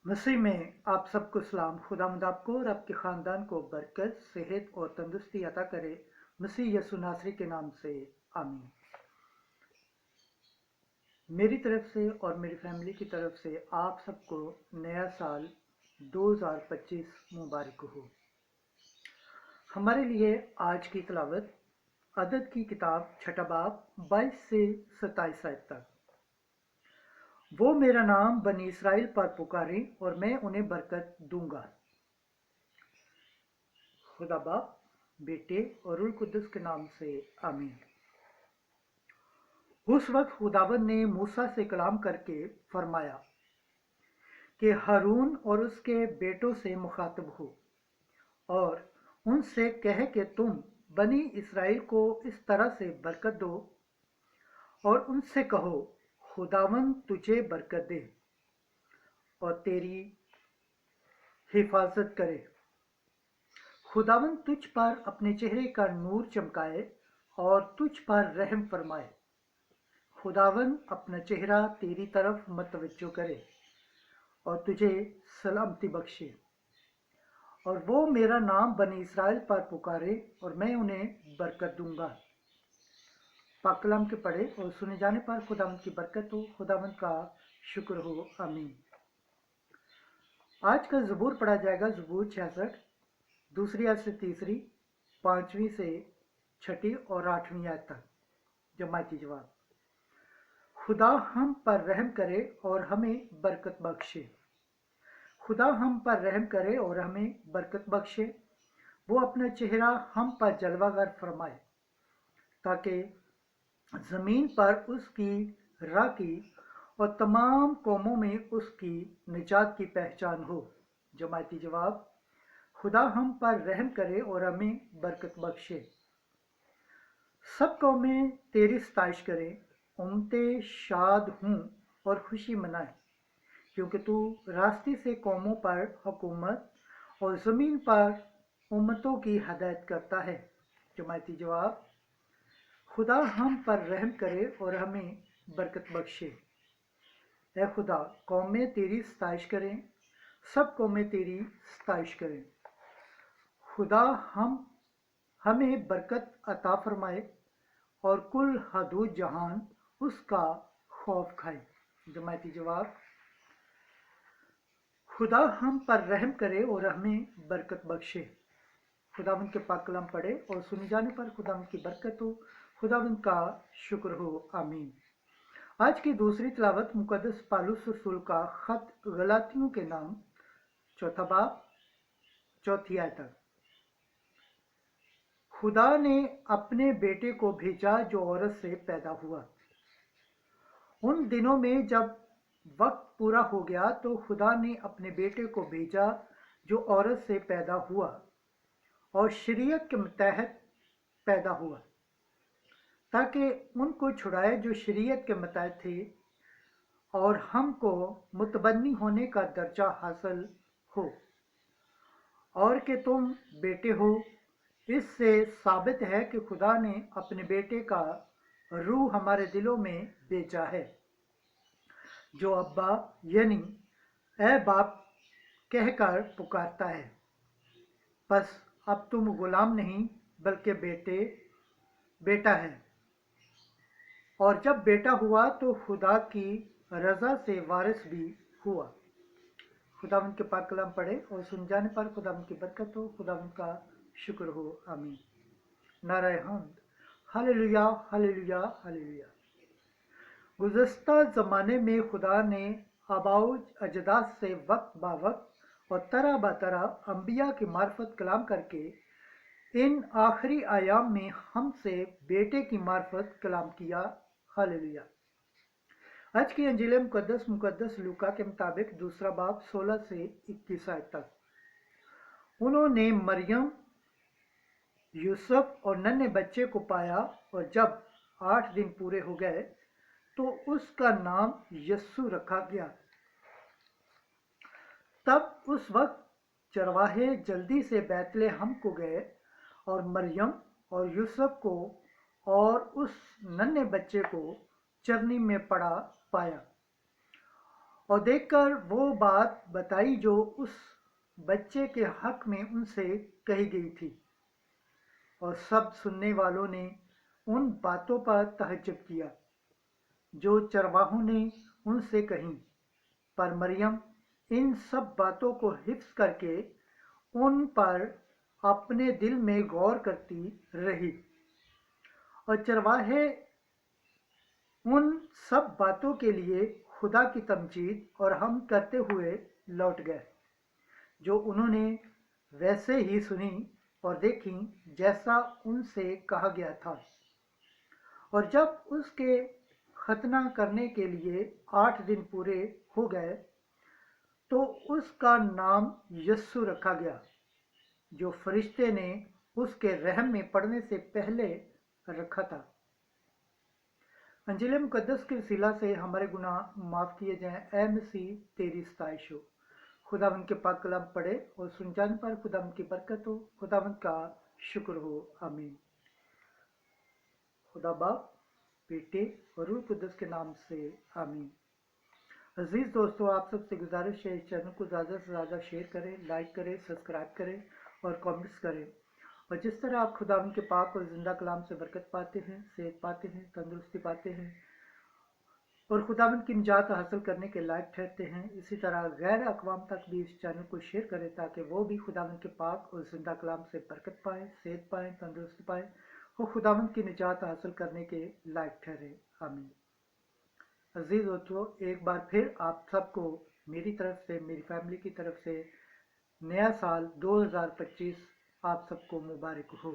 मसीह में आप सबको सलाम। खुदावंद आपको और आपके ख़ानदान को बरकत, सेहत और तंदुरुस्ती अता करे। मसीह यसु नासरी के नाम से आमीन। मेरी तरफ से और मेरी फैमिली की तरफ से आप सबको नया साल 2025 मुबारक हो। हमारे लिए आज की तिलावत अदद की किताब छठा बाब 22 से 27 आयत तक। वो मेरा नाम बनी इसराइल पर पुकारे और मैं उन्हें बरकत दूंगा। खुदा बाप, बेटे और रूह कुद्दुस के नाम से आमीन। उस वक्त खुदावंद ने मूसा से कलाम करके फरमाया कि हारून और उसके बेटों से मुखातब हो और उनसे कह कि तुम बनी इसराइल को इस तरह से बरकत दो और उनसे कहो, खुदावंद तुझे बरकत दे और तेरी हिफाजत करे। खुदावंद तुझ पर अपने चेहरे का नूर चमकाए और तुझ पर रहम फरमाए। खुदावंद अपना चेहरा तेरी तरफ मतवज्जो करे और तुझे सलामती बख्शे। और वो मेरा नाम बनी इसराइल पर पुकारे और मैं उन्हें बरकत दूंगा। पाक कलाम के पढ़े और सुने जाने पर खुदावंद की बरकत हो, खुदावंद का शुक्र हो। आमीन। आज का ज़बूर पढ़ा जाएगा, ज़बूर 66, दूसरी आयत से तीसरी, 5वीं से 6ठी और 8वीं आयत तक। जमाती जवाब। खुदा हम पर रहम करे और हमें बरकत बख्शे। खुदा हम पर रहम करे और हमें बरकत बख्शे। वो अपना चेहरा हम पर जलवागर फरमाए ताकि ज़मीन पर उसकी राह की और तमाम कौमों में उसकी निजात की पहचान हो। जमाती जवाब। खुदा हम पर रहम करे और हमें बरकत बख्शे। सब कौमें तेरी सताइश करें, उम्मतें शाद हों और खुशी मनाएं, क्योंकि तू रास्ते से कौमों पर हुकूमत और ज़मीन पर उम्मतों की हदायत करता है। जमाती जवाब। खुदा हम पर रहम करे और हमें बरकत बख्शे। ए खुदा, कौमें तेरी सताइश करें, सब कौमें तेरी सताइश करें। खुदा हमें बरकत अता फरमाए और कुल हदूद जहान उसका खौफ खाए। जमाती जवाब। खुदा हम पर रहम करे और हमें बरकत बख्शे। खुदावंद के पाक कलाम पढ़े और सुने जाने पर खुदावंद की बरकत हो, खुदावंद का शुक्र हो। आमीन। आज की दूसरी तिलावत मुकद्दस पालूस रसूल का खत गलातियों के नाम, चौथा बाब, चौथी आयत तक। खुदा ने अपने बेटे को भेजा जो औरत से पैदा हुआ। उन दिनों में जब वक्त पूरा हो गया तो खुदा ने अपने बेटे को भेजा जो औरत से पैदा हुआ और शरीयत के मतहत पैदा हुआ, ताकि उनको छुड़ाए जो शरीयत के मतहत थे और हमको मुतबन्नी होने का दर्जा हासिल हो, और कि तुम बेटे हो। इससे साबित है कि खुदा ने अपने बेटे का रूह हमारे दिलों में भेजा है, जो अब्बा यानी ए बाप कहकर पुकारता है। बस अब तुम गुलाम नहीं बल्कि बेटा है, और जब बेटा हुआ तो खुदा की रजा से वारिस भी हुआ। खुदावंद के पाक कलाम पढ़े और सुन जाने पर खुदावंद की बरकत हो, खुदावंद का शुक्र हो। आमीन। नाराए हम्द। हालेलुया, हालेलुया, हालेलुया। गुज़श्ता ज़माने में खुदा ने आबाओ अजदाद से वक्त बा वक्त और तरह ब तरह अम्बिया की मार्फत कलाम करके इन आखिरी आयाम में हमसे बेटे की मार्फत कलाम किया। हालेलुया। आज की अंजील मुकद्दस लूका के मुताबिक दूसरा बाब 16 से 21 आयत तक। उन्होंने मरियम, यूसुफ और नन्हे बच्चे को पाया और जब 8 दिन पूरे हो गए तो उसका नाम यस्सु रखा गया। तब उस वक्त चरवाहे जल्दी से बैतलहम को गए और मरियम और यूसुफ को और उस नन्हे बच्चे को चरनी में पड़ा पाया। और देखकर वो बात बताई जो उस बच्चे के हक में उनसे कही गई थी। और सब सुनने वालों ने उन बातों पर तहज्जुब किया जो चरवाहों ने उनसे कहीं। पर मरियम इन सब बातों को हिफ्ज करके उन पर अपने दिल में गौर करती रही। और चरवाहे उन सब बातों के लिए खुदा की तमजीद और हम करते हुए लौट गए जो उन्होंने वैसे ही सुनी और देखी जैसा उनसे कहा गया था। और जब उसके खतना करने के लिए 8 दिन पूरे हो गए तो उसका नाम यस्सु रखा गया जो फरिश्ते ने उसके रहम में पड़ने से पहले रखा था। अंजील मुकद्दस की वसीला से हमारे गुनाह माफ़ किए जाएं। ए मसीह तेरी सताइश हो। खुदावंद के पाक कलाम पढ़े और सुन जाने पर खुदावंद की बरकत हो। खुदावंद का शुक्र हो। आमीन। खुदा बाप, बेटे और रूह कुद्दस के नाम से आमीन। अजीज दोस्तों, आप सबसे गुजारिश है इस चैनल को ज़्यादा से ज़्यादा शेयर करें, लाइक करें, सब्सक्राइब करें और कमेंट्स करें। और जिस तरह आप खुदावंद के पाक और जिंदा कलाम से बरकत पाते हैं, सेहत पाते हैं, तंदुरुस्ती पाते हैं और खुदावंद की निजात हासिल करने के लायक ठहरते हैं, इसी तरह गैर अक़वाम तक भी इस चैनल को शेयर करें ताकि वो भी खुदावंद के पाक और जिंदा कलाम से बरकत पाएँ, सेहत पाएँ, तंदुरुस्ती पाएँ और खुदावंद की निजात हासिल करने के लायक ठहरे। आमीन। अजीज दोस्तों, एक बार फिर आप सबको मेरी तरफ से, मेरी फैमिली की तरफ से नया साल 2025 आप सबको मुबारक हो।